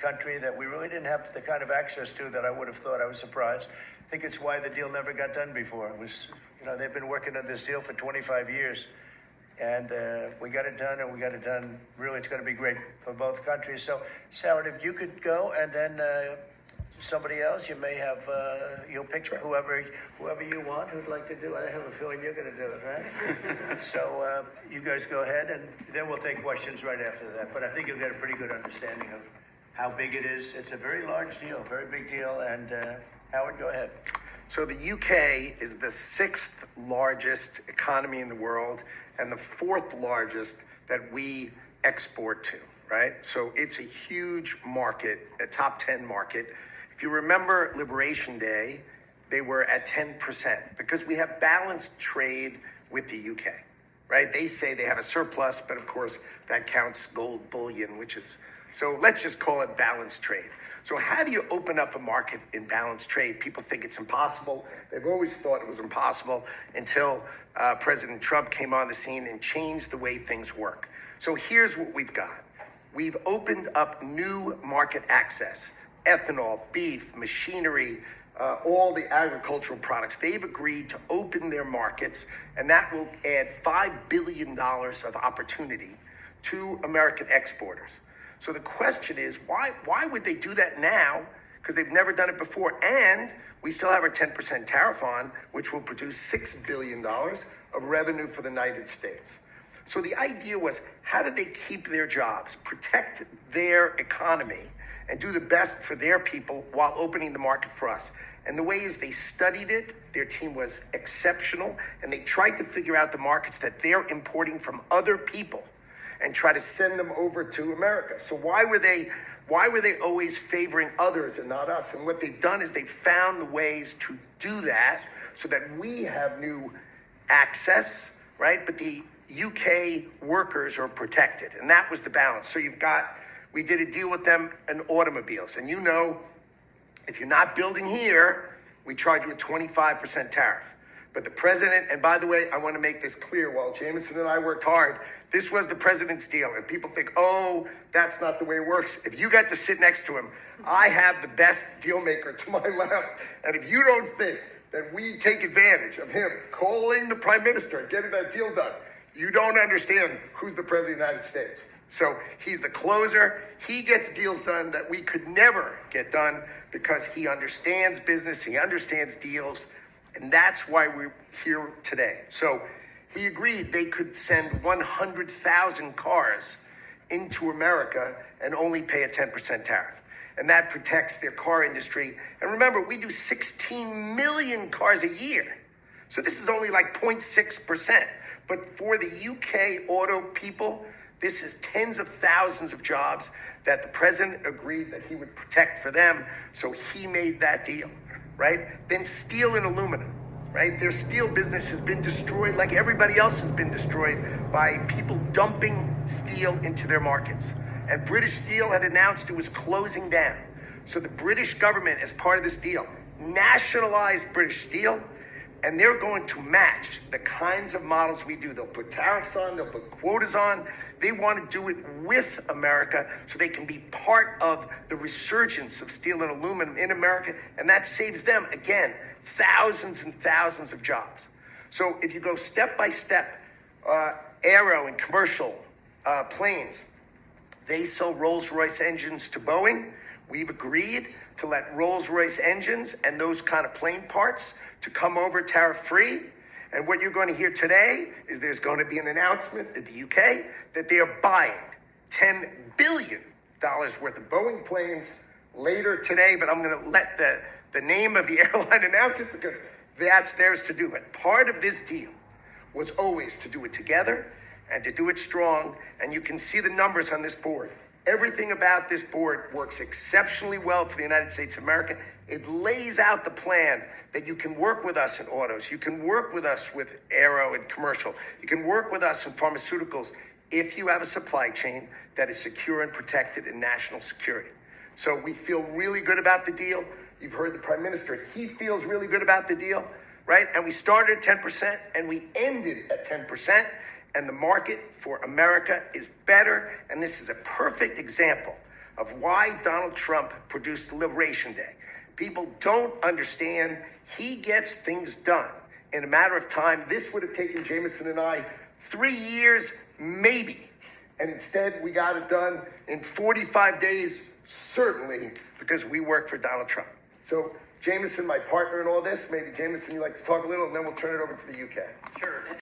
country that we really didn't have the kind of access to that I would have thought. I was surprised. I think it's why the deal never got done before. It was, they've been working on this deal for 25 years. And we got it done, and we got it done. Really, it's going to be great for both countries. So, Sarah, if you could go, and then somebody else, you may have, you'll pick whoever you want who'd like to do it. I have a feeling you're going to do it, right? So you guys go ahead, and then we'll take questions right after that. But I think you'll get a pretty good understanding of how big it is. It's a very large deal, very big deal. And Howard, go ahead. So the UK is the 6th largest economy in the world and the 4th largest that we export to, right? So it's a huge market, a top 10 market. If you remember Liberation Day, they were at 10% because we have balanced trade with the UK, right? They say they have a surplus, but of course that counts gold bullion, which is, so let's just call it balanced trade. So how do you open up a market in balanced trade? People think it's impossible. They've always thought it was impossible until President Trump came on the scene and changed the way things work. So here's what we've got. We've opened up new market access, ethanol, beef, machinery, all the agricultural products. They've agreed to open their markets, and that will add $5 billion of opportunity to American exporters. So the question is, why would they do that now? Because they've never done it before. And we still have our 10% tariff on, which will produce $6 billion of revenue for the United States. So the idea was, how do they keep their jobs, protect their economy, and do the best for their people while opening the market for us? And the way is they studied it, their team was exceptional, and they tried to figure out the markets that they're importing from other people and try to send them over to America. So why were they always favoring others and not us? And what they've done is they've found the ways to do that so that we have new access, right? But the UK workers are protected, and that was the balance. So we did a deal with them in automobiles, and if you're not building here, we charge you a 25% tariff. But the president, and by the way, I want to make this clear, while Jameson and I worked hard, this was the president's deal. And people think, oh, that's not the way it works. If you got to sit next to him, I have the best deal maker to my left. And if you don't think that we take advantage of him calling the prime minister and getting that deal done, you don't understand who's the president of the United States. So he's the closer. He gets deals done that we could never get done because he understands business, he understands deals. And that's why we're here today. So he agreed they could send 100,000 cars into America and only pay a 10% tariff. And that protects their car industry. And remember, we do 16 million cars a year. So this is only like 0.6%. But for the UK auto people, this is tens of thousands of jobs that the president agreed that he would protect for them. So he made that deal. Right? Then steel and aluminum, right? Their steel business has been destroyed like everybody else has been destroyed by people dumping steel into their markets. And British Steel had announced it was closing down. So the British government, as part of this deal, nationalized British Steel, and they're going to match the kinds of models we do. They'll put tariffs on, they'll put quotas on. They want to do it with America so they can be part of the resurgence of steel and aluminum in America. And that saves them, again, thousands and thousands of jobs. So if you go step by step, aero and commercial planes, they sell Rolls-Royce engines to Boeing. We've agreed to let Rolls-Royce engines and those kind of plane parts to come over tariff-free. And what you're going to hear today is there's going to be an announcement in the UK that they are buying $10 billion worth of Boeing planes later today. But I'm going to let the name of the airline announce it because that's theirs to do it. Part of this deal was always to do it together and to do it strong. And you can see the numbers on this board. Everything about this board works exceptionally well for the United States of America. It lays out the plan that you can work with us in autos. You can work with us with aero and commercial. You can work with us in pharmaceuticals if you have a supply chain that is secure and protected in national security. So we feel really good about the deal. You've heard the prime minister. He feels really good about the deal, right? And we started at 10% and we ended at 10%. And the market for America is better. And this is a perfect example of why Donald Trump produced Liberation Day. People don't understand he gets things done in a matter of time. This would have taken Jameson and I 3 years, maybe. And instead, we got it done in 45 days, certainly because we work for Donald Trump. So, Jameson, my partner in all this, maybe Jameson, you'd like to talk a little, and then we'll turn it over to the UK. Sure.